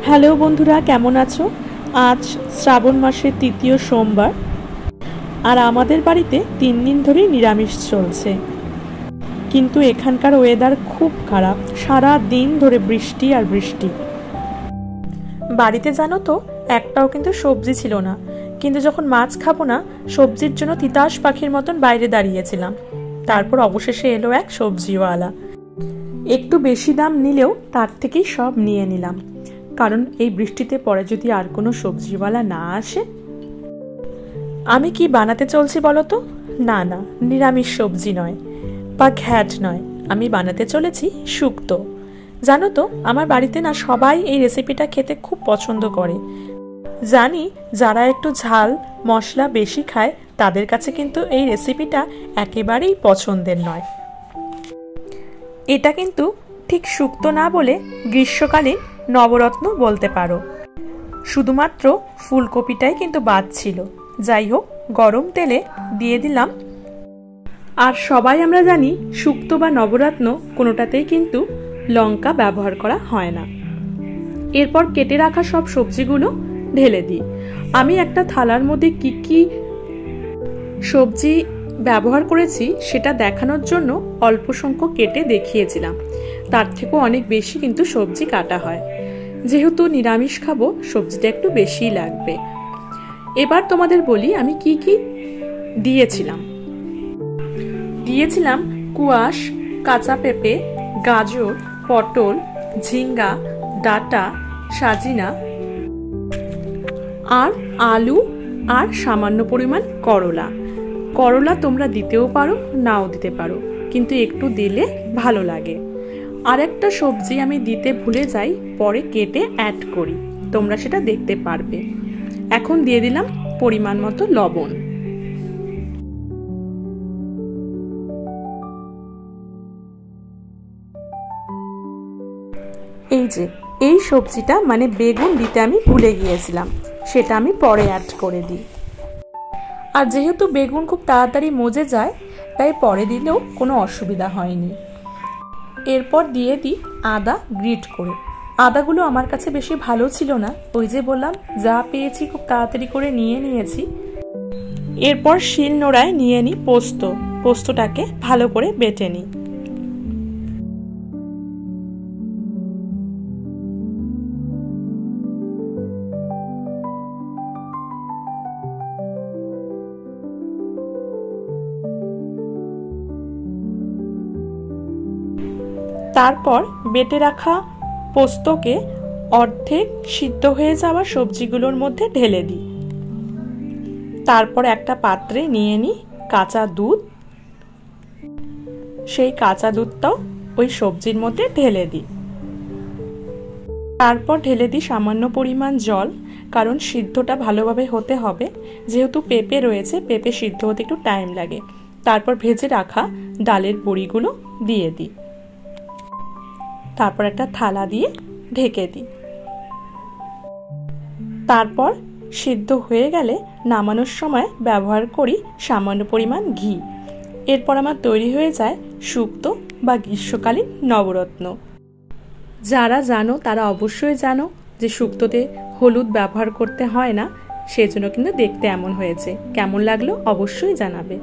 Hello বন্ধুরা, কেমন আছো? আজ শ্রাবণ মাসের তৃতীয় সোমবার, আর আমাদের বাড়িতে 3 দিন ধরেই নিরামিষ চলছে। কিন্তু এখানকার ওয়েদার খুব খারাপ, সারা দিন ধরে বৃষ্টি আর বৃষ্টি। বাড়িতে জানো তো একটাও কিন্তু সবজি ছিল না, কিন্তু যখন মাছ খাবো না সবজির জন্য তিতাস পাখির মতন বাইরে দাঁড়িয়েছিলাম। তারপর অবশেষে এলো এক সবজিওয়ালা। একটু বেশি দাম নিলেও তার থেকেই সব নিয়ে নিলাম, কারণ এই বৃষ্টিতে পরে যদি আর কোনো সবজিওয়ালা না আসে। আমি কি বানাতে চলছি বলো তো? না না, নিরামিষ সবজি নয় বা ঘ্যাট নয়, আমি বানাতে চলেছি শুক্তো। জানো তো আমার বাড়িতে না সবাই এই রেসিপিটা খেতে খুব পছন্দ করে। জানি যারা একটু ঝাল মশলা বেশি খায় তাদের কাছে কিন্তু এই রেসিপিটা একেবারেই পছন্দের নয়। এটা কিন্তু ঠিক শুক্তো না বলে গ্রীষ্মকালীন নবরত্ন বলতে পারো। শুধুমাত্র ফুলকপিটাই কিন্তু বাদ ছিল। যাই হোক, গরম তেলে দিয়ে দিলাম। আর সবাই আমরা জানি শুক্তো বা নবরত্ন কোনোটাতেই কিন্তু লঙ্কা ব্যবহার করা হয় না। এরপর কেটে রাখা সব সবজিগুলো ঢেলে দিই। আমি একটা থালার মধ্যে কি কি সবজি ব্যবহার করেছি সেটা দেখানোর জন্য অল্প সংখ্যক কেটে দেখিয়েছিলাম। তার থেকেও অনেক বেশি কিন্তু সবজি কাটা হয়। যেহেতু নিরামিষ খাবো, সবজিটা একটু বেশিই লাগবে। এবার তোমাদের বলি আমি কি কি দিয়েছিলাম কুয়াশ, কাঁচা পেঁপে, গাজর, পটল, ঝিঙ্গা, ডাঁটা, সাজিনা আর আলু, আর সামান্য পরিমাণ করলা। করলা তোমরা দিতেও পারো, নাও দিতে পারো, কিন্তু একটু দিলে ভালো লাগে। আর একটা সবজি আমি দিতে ভুলে যাই, পরে কেটে অ্যাড করি, তোমরা সেটা দেখতে পারবে। এখন দিয়ে দিলাম পরিমাণ মতো লবণ। এই সবজিটা মানে বেগুন দিতে আমি ভুলে গিয়েছিলাম, সেটা আমি পরে অ্যাড করে দিই। আর যেহেতু বেগুন খুব তাড়াতাড়ি মজে যায়, তাই পরে দিলেও কোনো অসুবিধা হয়নি। এরপর দিয়ে দিই আদা গ্রেট করে। আদাগুলো আমার কাছে বেশি ভালো ছিল না, ওই যে বললাম যা পেয়েছি খুব তাড়াতাড়ি করে নিয়ে নিয়েছি। এরপর শিলনোড়ায় নিয়ে নিই পোস্তটাকে ভালো করে বেটে নিই। তারপর বেটে রাখা পোস্তকে অর্ধেক সিদ্ধ হয়ে যাওয়া সবজিগুলোর মধ্যে ঢেলে দিই। তারপর একটা পাত্রে নিয়ে নিই কাঁচা দুধ, সেই কাঁচা দুধটাও ওই সবজির মধ্যে ঢেলে দিই। তারপর ঢেলে দিই সামান্য পরিমাণ জল, কারণ সিদ্ধটা ভালোভাবে হতে হবে। যেহেতু পেঁপে রয়েছে, পেঁপে সিদ্ধ হতে একটু টাইম লাগে। তারপর ভেজে রাখা ডালের বড়িগুলো দিয়ে দিই। তারপর একটা থালা দিয়ে ঢেকে দিই। তারপর সিদ্ধ হয়ে গেলে নামানোর সময় ব্যবহার করি সামান্য পরিমাণ ঘি। এরপর আমার তৈরি হয়ে যায় শুক্তো বা গ্রীষ্মকালীন নবরত্ন। যারা জানো তারা অবশ্যই জানো যে শুক্তোতে হলুদ ব্যবহার করতে হয় না, সেজন্য কিন্তু দেখতে এমন হয়েছে। কেমন লাগলো অবশ্যই জানাবে।